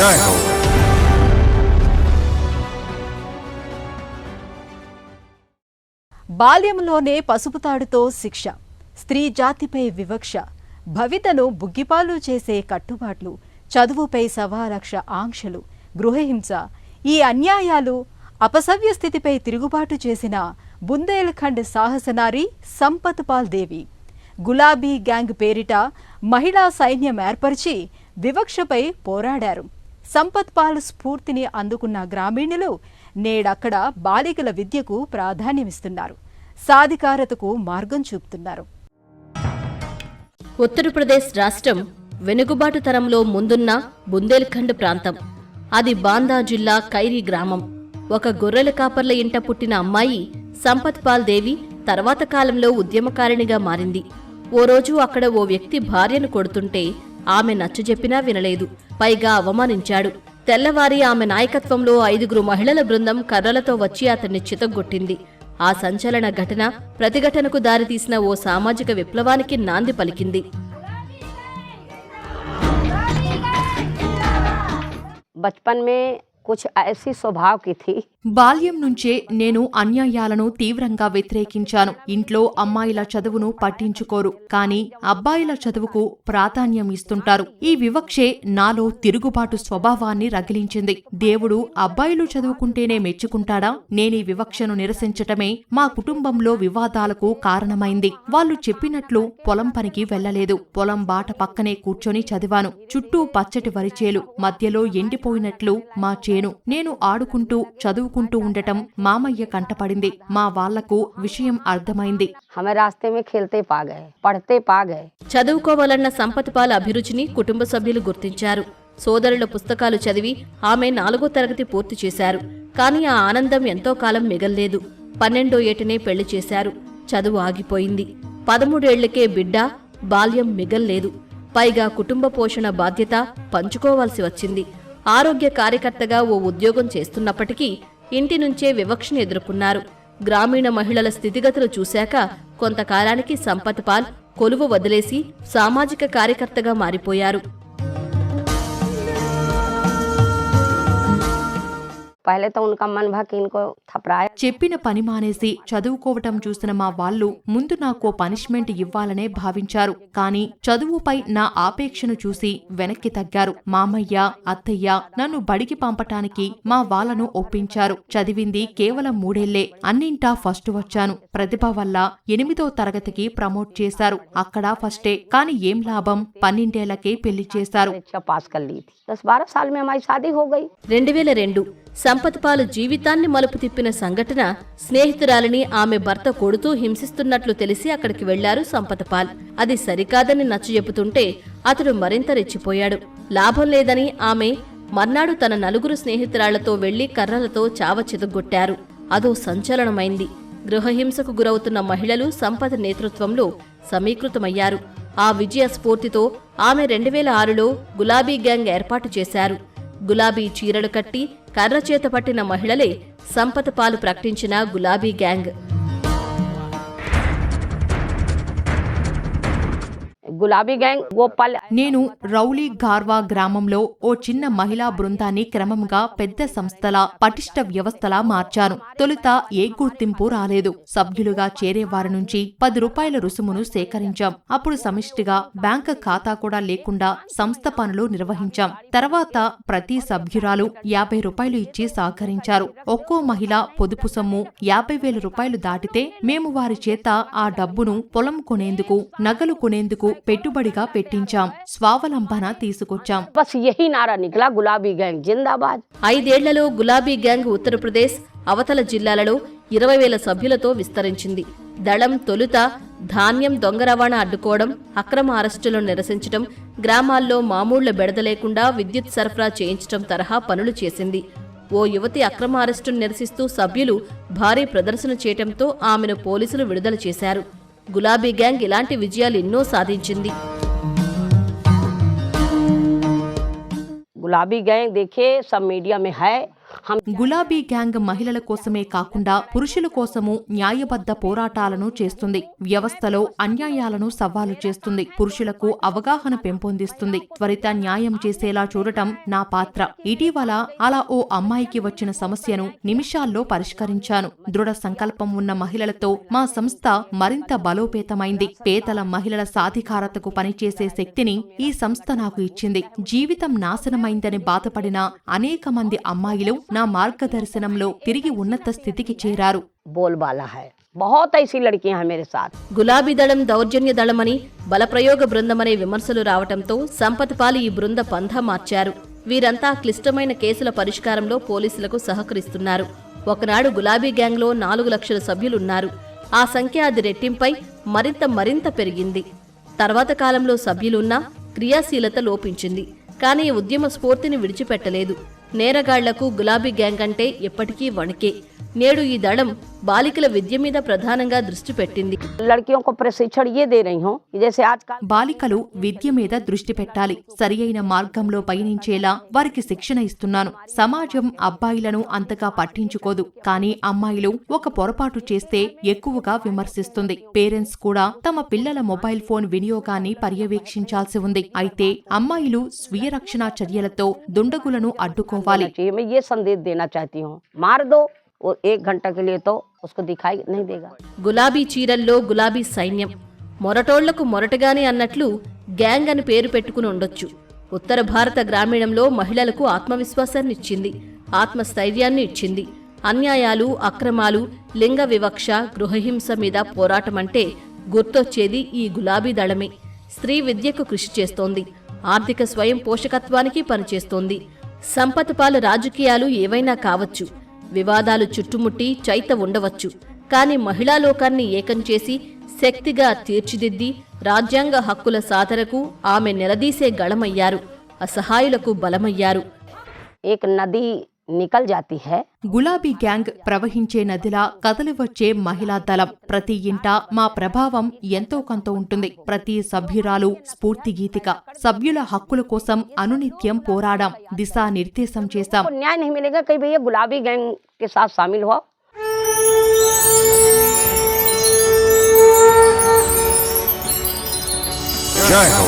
जय हो। బాల్యంలోనే పసుపుతాడుతో శిక్ష, స్త్రీ జాతిపై వివక్ష, భవితను బుగ్గిపాలు చేసే కట్టుబాట్లు, చదువుపై సవాలక్ష ఆంక్షలు, గృహహింస, ఈ అన్యాయాలు అపసవ్య స్థితిపై తిరుగుబాటు చేసిన బుందేల్ఖండ్ సాహసనారి సంపత్ పాల్ దేవి గులాబీ గ్యాంగ్ పేరిట మహిళా సైన్యం ఏర్పరిచి వివక్షపై పోరాడారు. సంపత్ పాల్ స్ఫూర్తిని అందుకున్న గ్రామీణులు నేడక్కడ బాలికల విద్యకు ప్రాధాన్యమిస్తున్నారు, సాధికారతకు మార్గం చూపుతున్నారు. ఉత్తరప్రదేశ్ రాష్ట్రం వెనుకబాటు తరంలో ముందున్న బుందేల్ఖండ్ ప్రాంతం. అది బాందా జిల్లా కైరీ గ్రామం. ఒక గొర్రెల కాపర్ల ఇంట పుట్టిన అమ్మాయి సంపత్ పాల్ దేవి తర్వాత కాలంలో ఉద్యమకారిణిగా మారింది. ఓ రోజు అక్కడ ఓ వ్యక్తి భార్యను కొడుతుంటే ఆమె నచ్చజెప్పినా వినలేదు, పైగా అవమానించాడు. తెల్లవారి ఆమె నాయకత్వంలో 5 మహిళల బృందం కర్రలతో వచ్చి అతన్ని చితగ్గొట్టింది. ఆ సంచలన ఘటన ప్రతిఘటనకు దారితీసిన ఓ సామాజిక విప్లవానికి నాంది పలికింది. बचपन में कुछ ऐसी स्वभाव की थी. బాల్యం నుంచే నేను అన్యాయాలను తీవ్రంగా వ్యతిరేకించాను. ఇంట్లో అమ్మాయిల చదువును పట్టించుకోరు, కానీ అబ్బాయిల చదువుకు ప్రాధాన్యం ఇస్తుంటారు. ఈ వివక్షే నాలో తిరుగుబాటు స్వభావాన్ని రగిలించింది. దేవుడు అబ్బాయిలు చదువుకుంటేనే మెచ్చుకుంటాడా? నేనీ వివక్షను నిరసించటమే మా కుటుంబంలో వివాదాలకు కారణమైంది. వాళ్ళు చెప్పినట్లు పొలం పనికి వెళ్లలేదు. పొలం బాట పక్కనే కూర్చొని చదివాను. చుట్టూ పచ్చటి వరిచేలు, మధ్యలో ఎండిపోయినట్లు మా చేను. నేను ఆడుకుంటూ చదువుకుంటూ ఉండటం మామయ్య కంటపడింది. మా వాళ్లకు విషయం అర్థమైంది. చదువుకోవాలన్న సంపత్ పాల్ అభిరుచిని కుటుంబ సభ్యులు గుర్తించారు. సోదరుల పుస్తకాలు చదివి ఆమె 4వ తరగతి పూర్తి చేశారు. కానీ ఆ ఆనందం ఎంతో కాలం మిగల్లేదు. 12వ ఏటనే పెళ్లి చేశారు. చదువు ఆగిపోయింది. 13 ఏళ్లకే బిడ్డ, బాల్యం మిగల్లేదు. పైగా కుటుంబ పోషణ బాధ్యత పంచుకోవాల్సి వచ్చింది. ఆరోగ్య కార్యకర్తగా ఓ ఉద్యోగం చేస్తున్నప్పటికీ ఇంటి నుంచే వివక్షను ఎదుర్కొన్నారు. గ్రామీణ మహిళల స్థితిగతులు చూశాక కొంతకాలానికి సంపత్ పాల్ కొలువు వదిలేసి సామాజిక కార్యకర్తగా మారిపోయారు. చెప్పిన పని మానేసి చదువుకోవటం చూసిన మా వాళ్ళు ముందు నాకో పనిష్మెంట్ ఇవ్వాలనే భావించారు. కానీ చదువుపై నా ఆపేక్షను చూసి వెనక్కి తగ్గారు. మామయ్య, అత్తయ్య నన్ను బడికి పంపటానికి మా వాళ్ళను ఒప్పించారు. చదివింది కేవలం 3 ఏళ్లే. అన్నింటా ఫస్ట్ వచ్చాను. ప్రతిభ వల్ల 8వ తరగతికి ప్రమోట్ చేశారు. అక్కడ ఫస్టే. కాని ఏం లాభం, 12 ఏళ్లకే పెళ్లి చేశారు. 2002 సంపత్ పాల్ జీవితాన్ని మలుపు తిప్పిన సంఘటన, స్నేహితురాలిని ఆమె భర్త కొడుతూ హింసిస్తున్నట్లు తెలిసి అక్కడికి వెళ్లారు సంపత్ పాల్. అది సరికాదని నచ్చజెప్పుతుంటే అతడు మరింత రెచ్చిపోయాడు. లాభం లేదని ఆమె మర్నాడు తన 4 స్నేహితురాళ్లతో వెళ్లి కర్రలతో చావ చితగ్గొట్టారు. అదో సంచలనమైంది. గృహహింసకు గురవుతున్న మహిళలు సంపత్ నేతృత్వంలో సమీకృతమయ్యారు. ఆ విజయ స్ఫూర్తితో ఆమె 2006లో గులాబీ గ్యాంగ్ ఏర్పాటు చేశారు. గులాబీ చీరలు కట్టి కర్ర చేత పట్టిన మహిళలే సంపత్ పాల్ ప్రకటించిన గులాబీ గ్యాంగ్. గులాబీ గ్యాంగ్ నేను రౌలీ గార్వా గ్రామంలో ఓ చిన్న మహిళా బృందాన్ని క్రమంగా పెద్ద సంస్థలా, పటిష్ట వ్యవస్థలా మార్చాను. తొలుత ఏ గుర్తింపు రాలేదు. సభ్యులుగా చేరేవారి నుంచి 10 రూపాయల రుసుమును సేకరించాం. అప్పుడు సమిష్టిగా బ్యాంక్ ఖాతా కూడా లేకుండా సంస్థ పనులు నిర్వహించాం. తర్వాత ప్రతి సభ్యురాలు 50 రూపాయలు ఇచ్చి సహకరించారు. ఒక్కో మహిళ పొదుపు సొమ్ము 50,000 రూపాయలు దాటితే మేము వారి చేత ఆ డబ్బును పొలం కొనేందుకు, నగలు కొనేందుకు పెట్టుబడిగా పెట్టించాం. స్వావలంబన తీసుకొచ్చాం. బస్ యహీ నారా నికలా, గులాబీ గ్యాంగ్ జిందాబాద్. 5 ఏళ్లలో గులాబీ గ్యాంగ్ ఉత్తరప్రదేశ్ అవతల జిల్లాలలో 20,000 సభ్యులతో విస్తరించింది. దళం తొలుత ధాన్యం దొంగ రవాణా అడ్డుకోవడం, అక్రమ అరెస్టులను నిరసించడం, గ్రామాల్లో మామూళ్ల బెడద లేకుండా విద్యుత్ సరఫరా చేయించడం తరహా పనులు చేసింది. ఓ యువతి అక్రమ అరెస్టును నిరసిస్తూ సభ్యులు భారీ ప్రదర్శన చేయటంతో ఆమెను పోలీసులు విడుదల చేశారు. గులాబీ గ్యాంగ్ ఇలాంటి విజయాలు ఎన్నో సాధించింది. गुलाबी गैंग देखिए सब मीडिया में है, हम గులాబీ గ్యాంగ్ మహిళల కోసమే కాకుండా పురుషుల కోసము న్యాయబద్ధ పోరాటాలను చేస్తుంది. వ్యవస్థలో అన్యాయాలను సవాలు చేస్తుంది. పురుషులకు అవగాహన పెంపొందిస్తుంది. త్వరిత న్యాయం చేసేలా చూడటం నా పాత్ర. ఇటీవల అలా ఓ అమ్మాయికి వచ్చిన సమస్యను నిమిషాల్లో పరిష్కరించాను. దృఢ సంకల్పం ఉన్న మహిళలతో మా సంస్థ మరింత బలోపేతమైంది. పేదల మహిళల సాధికారతకు పనిచేసే శక్తిని ఈ సంస్థ నాకు ఇచ్చింది. జీవితం నాశనమైందని బాధపడిన అనేక మంది అమ్మాయిలు నా మార్గదర్శనంలో తిరిగి ఉన్నత స్థితికి చేరారు. बोलबाला है, बहुत ऐसी लड़कियां हैं मेरे साथ। గులాబీ దళం దౌర్జన్య దళమని బలప్రయోగ బృందమనే విమర్శలు రావటంతో సంపత్ పాల్ ఈ బృంద పంథా మార్చారు. వీరంతా క్లిష్టమైన కేసుల పరిష్కారంలో పోలీసులకు సహకరిస్తున్నారు. ఒకనాడు గులాబీ గ్యాంగ్లో 4 లక్షల సభ్యులున్నారు. ఆ సంఖ్య అది రెట్టింపై మరింత పెరిగింది. తర్వాత కాలంలో సభ్యులున్నా క్రియాశీలత లోపించింది. కానీ ఉద్యమ స్ఫూర్తిని విడిచిపెట్టలేదు. నేరగాళ్లకు గులాబీ గ్యాంగ్ అంటే ఎప్పటికీ వణికే. నేడు ఈ దళం బాలికల విద్య మీద ప్రధానంగా దృష్టి పెట్టింది. लड़कियों को प्रशिक्षण ये दे रही हूँ जैसे आजकल బాలికలు విద్య మీద దృష్టి పెట్టాలి. సరియైన మార్గంలో పయనించేలా వారికి శిక్షణ ఇస్తున్నాను. సమాజం అబ్బాయిలను అంతగా పట్టించుకోదు. కానీ అమ్మాయిలు ఒక పొరపాటు చేస్తే ఎక్కువగా విమర్శిస్తుంది. పేరెంట్స్ కూడా తమ పిల్లల మొబైల్ ఫోన్ వినియోగాన్ని పర్యవేక్షించాల్సి ఉంది. అయితే అమ్మాయిలు స్వీయ రక్షణ చర్యలతో దుండగులను అడ్డుకోవాలి. मैं ये संदेश देना चाहती हूँ, मार दो वो 1 घंटा के लिए तो उसको दिखाई नहीं देगा। గులాబీ చీరల్లో గులాబీ సైన్యం, మొరటోళ్లకు మొరటగానే అన్నట్లు గ్యాంగ్ అని పేరు పెట్టుకుని ఉండొచ్చు. ఉత్తర భారత గ్రామీణంలో మహిళలకు ఆత్మవిశ్వాసాన్ని ఇచ్చింది, ఆత్మస్థైర్యాన్ని ఇచ్చింది. అన్యాయాలు, అక్రమాలు, లింగ వివక్ష, గృహహింస మీద పోరాటమంటే గుర్తొచ్చేది ఈ గులాబీ దళమే. స్త్రీ విద్యకు కృషి చేస్తోంది. ఆర్థిక స్వయం పోషకత్వానికి పనిచేస్తోంది. సంపత్ పాల్ రాజకీయాలు ఏవైనా కావచ్చు, వివాదాలు చుట్టుముట్టి చైత ఉండవచ్చు. కాని మహిళా లోకాన్ని ఏకం చేసి శక్తిగా తీర్చిదిద్ది రాజ్యాంగ హక్కుల సాధనకు ఆమె నిలదీసే గళమయ్యారు. అసహాయులకు బలమయ్యారు. एक नदी निकल जाती है, గులాబీ గ్యాంగ్ ప్రవహించే నదిలా కదలివచ్చే మహిళా దళం. ప్రతి ఇంట మా ప్రభావం ఎంతో కొంత ఉంటుంది. ప్రతి సభ్యురాలు స్ఫూర్తి గీతిక. సభ్యుల హక్కుల కోసం అనునిత్యం పోరాడాం, దిశానిర్దేశం చేశాం. तो न्याय नहीं मिलेगा कहीं भैया गुलाबी गैंग के साथ शामिल हो। जय हो।